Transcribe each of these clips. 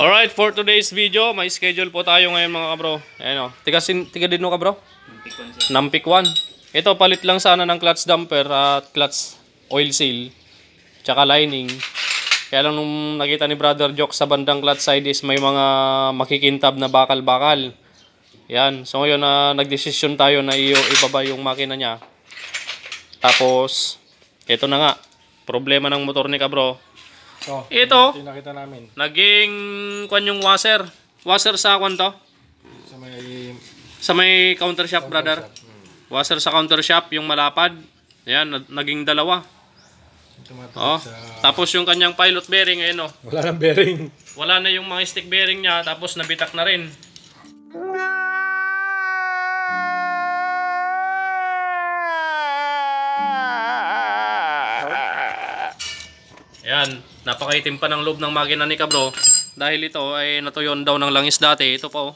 Alright, for today's video, may schedule po tayo ngayon mga kabro. Ayan o, tiga din mo kabro? Nampik 1. Ito, palit lang sana ng clutch damper at clutch oil seal, tsaka lining. Kaya lang nung nakita ni Brother Jock sa bandang clutch side is may mga makikintab na bakal-bakal. Yan, so ngayon nagdesisyon tayo na ibaba yung makina niya. Tapos, ito na nga, problema ng motor ni kabro. So, ito, nakita namin naging kwan yung washer. Washer sa kwan to? Sa may counter shop, brother. Washer sa counter shop, yung malapad. Ayan, naging dalawa. Oh. Tapos yung kanyang pilot bearing, ayun oh. Wala nang bearing. Wala na yung mga stick bearing niya, tapos nabitak na rin. Ayan, napakaitim pa ng loob ng makina ni kabro. Dahil ito ay natuyon daw ng langis dati. Ito po.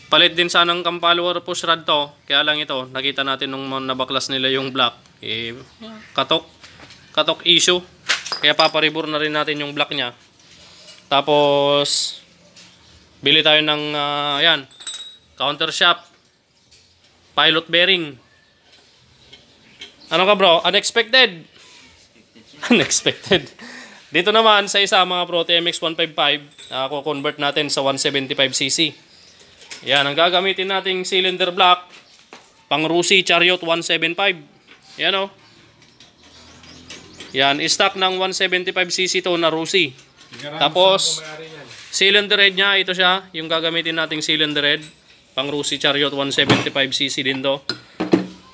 Palit din sanang cam follower push rod to. Kaya lang ito, nakita natin nung nabaklas nila yung block. Katok issue. Kaya paparibor na rin natin yung block niya. Tapos, bili tayo ng, ayan, counter shop. Pilot bearing. Ano ka bro? Unexpected. Unexpected. Dito naman sa isa mga Pro TMX 155, convert natin sa 175cc. Yan, ang gagamitin nating cylinder block, pang Rusi Chariot 175. Yan o. Yan, stock ng 175cc to na Rusi. Tapos, cylinder head niya, ito siya, yung gagamitin nating cylinder head, pang Rusi Chariot 175cc din to.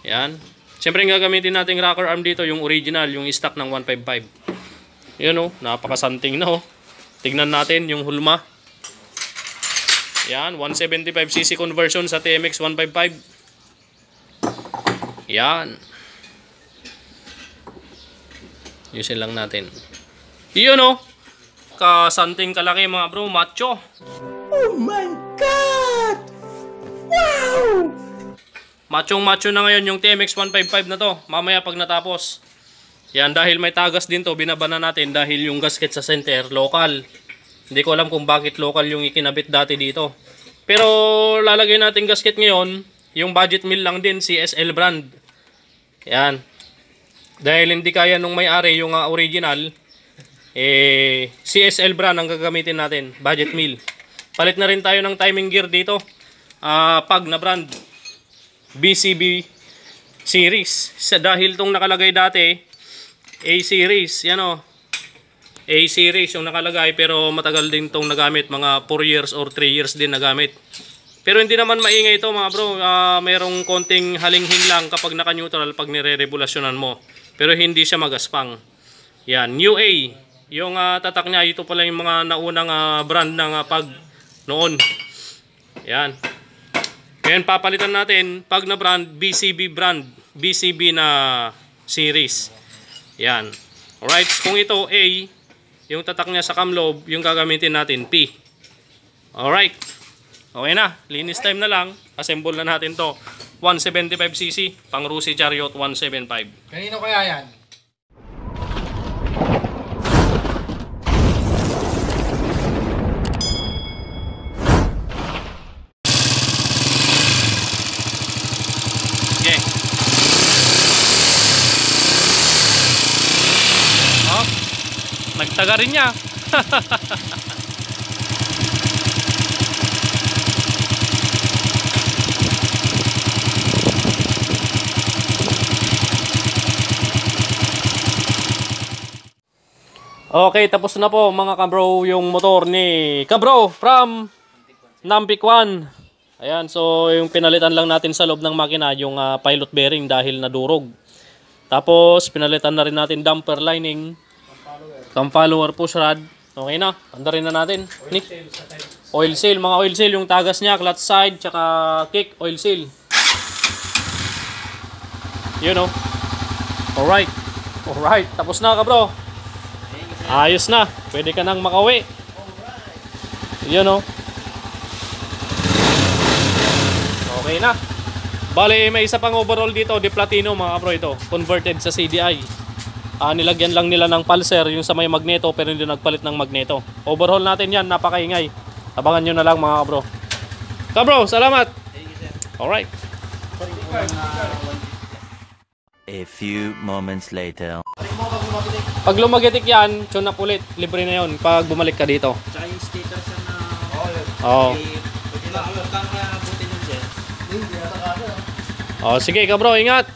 Yan. Siyempre yung gagamitin nating rocker arm dito, yung original, yung stock ng 155. Yan o, napakasanting na o. Tignan natin yung hulma. Yan, 175cc conversion sa TMX 155. Yan. Yusin lang natin. Yun o. Kasanting kalaki mga bro, macho. Oh my God! Wow! Machong-macho na ngayon yung TMX 155 na to. Mamaya pag natapos. Yan, dahil may tagas din to, binaba na natin dahil yung gasket sa center, local. Hindi ko alam kung bakit local yung ikinabit dati dito. Pero lalagay natin gasket ngayon, yung budget mill lang din, CSL brand. Yan. Dahil hindi kaya nung may-ari yung original, CSL brand ang gagamitin natin, budget mill. Palit na rin tayo ng timing gear dito. Pag na brand. BCB series. Dahil tong nakalagay dati A series, yan o. A series yung nakalagay, pero matagal din tong nagamit, mga 4 years or 3 years din nagamit. Pero hindi naman maingay ito mga bro. Mayroong konting halinghin lang kapag naka-neutral pag nire-regulasyonan mo. Pero hindi siya magaspang. Yan, New A. Yung tatak niya, ito pala yung mga naunang brand ng pag noon. Yan. Ngayon papalitan natin pag na brand, BCB brand, BCB na series. Yan. Alright, kung ito A, yung tatak niya sa camlobe, yung gagamitin natin P. Alright. Okay na, linis time na lang. Assemble na natin to. 175cc, pang Rusi Chariot 175. Kanino kaya yan? Nagtaga rin niya. Okay, tapos na po mga kabro yung motor ni kabro from Nampik 1. Ayan, so yung pinalitan lang natin sa loob ng makina yung pilot bearing dahil nadurog. Tapos pinalitan na rin natin damper lining, cam follower push rod. Okay na, andarin na natin. Oil seal, mga oil seal, yung tagas niya, clutch side, tsaka kick, oil seal. Yun o. Alright. Alright, tapos na ka bro. Ayos na, pwede ka nang makauwi. Yun o. Okay na. Bale, may isa pang overall dito, di platino mga bro ito. Converted sa CDI. Nilagyan lang nila ng pulser yung sa may magneto pero hindi nagpalit ng magneto. Overhaul natin yan, napakaingay. Abangan nyo na lang mga kabro. Kabro, salamat! Alright. A few moments later. Pag lumagitik yan, tune up ulit. Libre na yun pag bumalik ka dito. Tsaka yung stator sa na... Oo. Huwag kang buti nun, sir. Oh, sige kabro, ingat!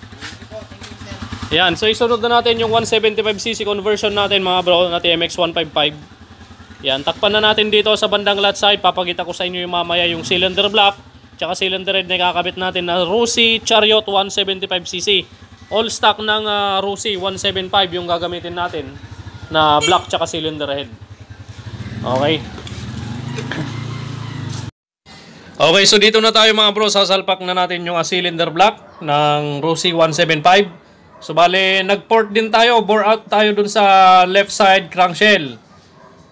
Yan, so isunod na natin yung 175cc conversion natin mga bro na TMX 155. Yan, takpan na natin dito sa bandang lot side. Papakita ko sa inyo yung mamaya yung cylinder block tsaka cylinder head na kakabit natin na Rusi Chariot 175cc. All stock ng Rusi 175 yung gagamitin natin na block tsaka cylinder head. Okay. Okay, so dito na tayo mga bro. Sasalpak na natin yung cylinder block ng Rusi 175. So bale, nag-port din tayo, bore out tayo dun sa left side crankshell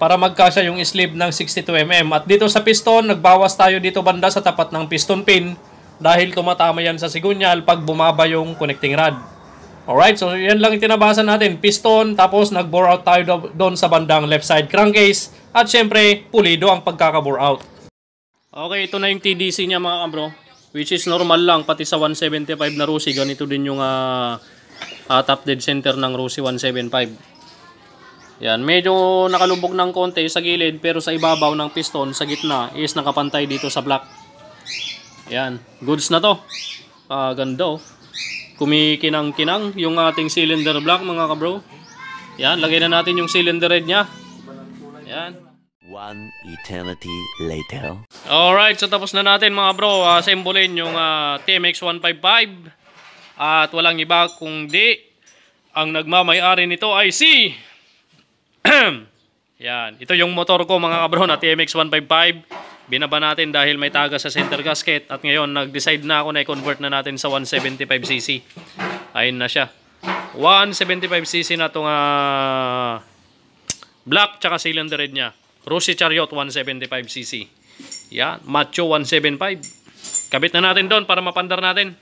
para magkasya yung sleeve ng 62mm. At dito sa piston, nagbawas tayo dito banda sa tapat ng piston pin dahil tumatama yan sa sigunyal pag bumaba yung connecting rod. Alright, so yan lang itinabasan natin, piston, tapos nag-bore out tayo doon sa bandang left side crankcase at syempre, pulido ang pagkaka-bore out. Okay, ito na yung TDC niya mga kabro, which is normal lang, pati sa 175 na Rusi, ganito din yung top dead center ng Rusi 175. Yan, medyo nakalubog ng konti sa gilid pero sa ibabaw ng piston sa gitna is nakapantay dito sa block. Yan, goods na to. Ganda oh. Kumikinang-kinang yung ating cylinder block mga kabro. Yan, lagay na natin yung cylinder head niya. Yan. One eternity later. Alright, so tapos na natin mga bro. Assemblin yung TMX 155. At walang iba kundi ang nagmamay-ari nito ay si yan, ito yung motor ko mga kabro na TMX 155. Binaba natin dahil may taga sa center gasket at ngayon nag-decide na ako na i-convert na natin sa 175cc. Ayun na siya. 175cc na itong block tsaka cylinder head niya. Rusi Chariot 175cc. Yan, Macho 175. Kabit na natin doon para mapandar natin.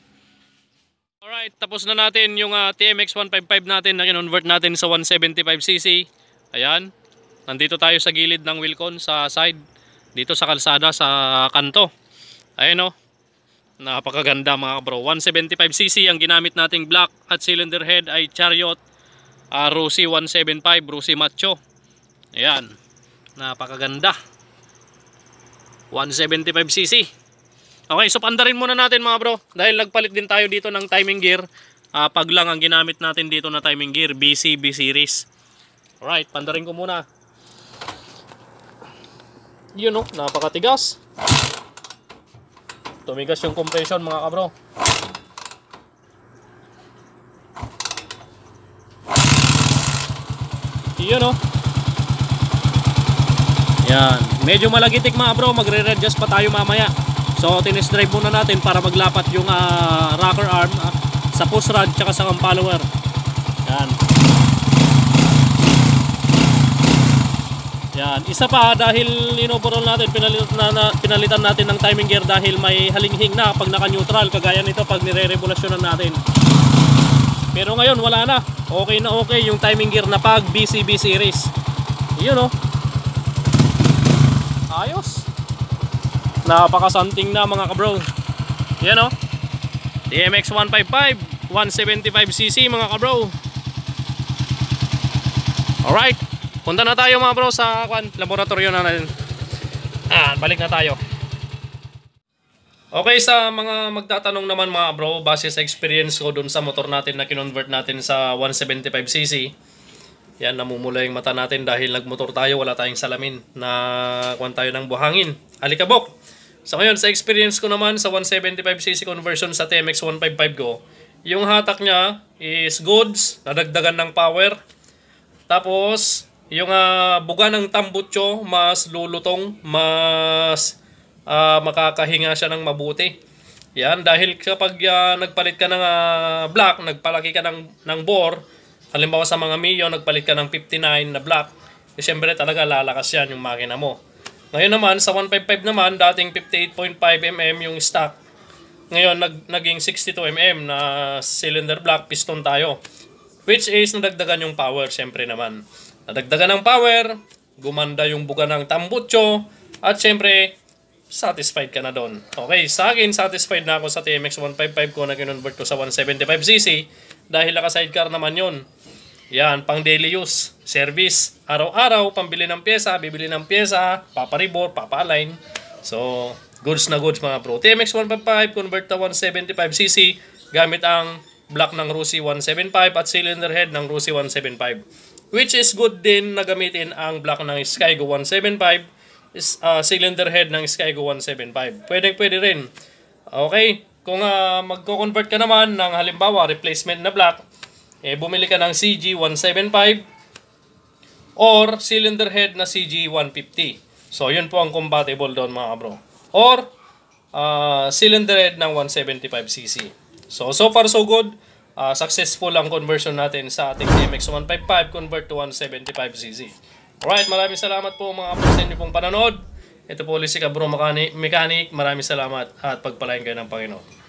Alright, tapos na natin yung TMX 155 natin na kinonvert natin sa 175cc. Ayan, nandito tayo sa gilid ng Wilcon sa side. Dito sa kalsada sa kanto. Ayan o, napakaganda mga bro. 175cc ang ginamit nating block at cylinder head ay Chariot Rusi 175, Rusi Macho. Ayan, napakaganda. 175cc. Okay, so pandarin muna natin mga bro. Dahil nagpalit din tayo dito ng timing gear. Pag lang ang ginamit natin dito na timing gear, BCB series. Alright, pandarin ko muna. Yun oh, napakatigas. Tumigas yung compression mga kabro. Yun oh. Yan, medyo malagitik mga bro. Magre-readjust pa tayo mamaya. So tinest drive muna natin para maglapat yung rocker arm sa push rod tsaka sa cam follower. Yan. Yan, isa pa dahil inoverall natin, pinalitan natin ng timing gear dahil may halinghing na pag naka-neutral, kagaya nito pag nire-regulasyonan natin. Pero ngayon wala na. Okay na okay yung timing gear na pag BCB series. Yun oh. Ayos. Napakasanting na mga kabro. Yan o. TMX 155 175cc mga kabro. Alright, punta na tayo mga bro sa laboratorio na natin. Balik na tayo. Okay, sa mga magtatanong naman mga bro, base sa experience ko dun sa motor natin na kinonvert natin sa 175cc, yan, namumula yung mata natin dahil nagmotor tayo, wala tayong salamin na kuhan tayo ng buhangin. Alikabok. So ngayon, sa experience ko naman sa 175cc conversion sa TMX 155 ko, yung hatak niya is goods, nadagdagan ng power. Tapos, yung buga ng tambutso, mas lulutong, mas makakahinga siya ng mabuti. Yan, dahil kapag nagpalit ka ng block, nagpalaki ka ng bore, halimbawa sa mga Mio, nagpalit ka ng 59 na block, siyempre talaga lalakas yan yung makina mo. Ngayon naman, sa 155 naman, dating 58.5mm yung stock. Ngayon, naging 62mm na cylinder block, piston tayo. Which is nadagdagan yung power, syempre naman. Nadagdagan ng power, gumanda yung buga ng tambutso, at syempre, satisfied ka na doon. Okay, sa akin, satisfied na ako sa TMX 155 ko na kinonvert ko sa 175cc dahil naka-sidecar naman yun. Yan, pang daily use, service, araw-araw, pambili ng pyesa, bibili ng pyesa, paparibor, papa-align. So, goods na goods mga bro. TMX 155, convert na 175cc, gamit ang block ng Rusi 175 at cylinder head ng Rusi 175. Which is good din na gamitin ang block ng Skygo 175, cylinder head ng Skygo 175. Pwede rin. Okay, kung magko-convert ka naman ng halimbawa replacement na block, bumili ka ng CG 175 or cylinder head na CG 150. So, yun po ang compatible doon mga bro. Or, cylinder head ng 175cc. So far so good. Successful ang conversion natin sa ating TMX 155 convert to 175cc. Alright, maraming salamat po mga bro sa inyo pong panonood. Ito po ulit si Kabro Mechanic. Maraming salamat at pagpalain kayo ng Panginoon.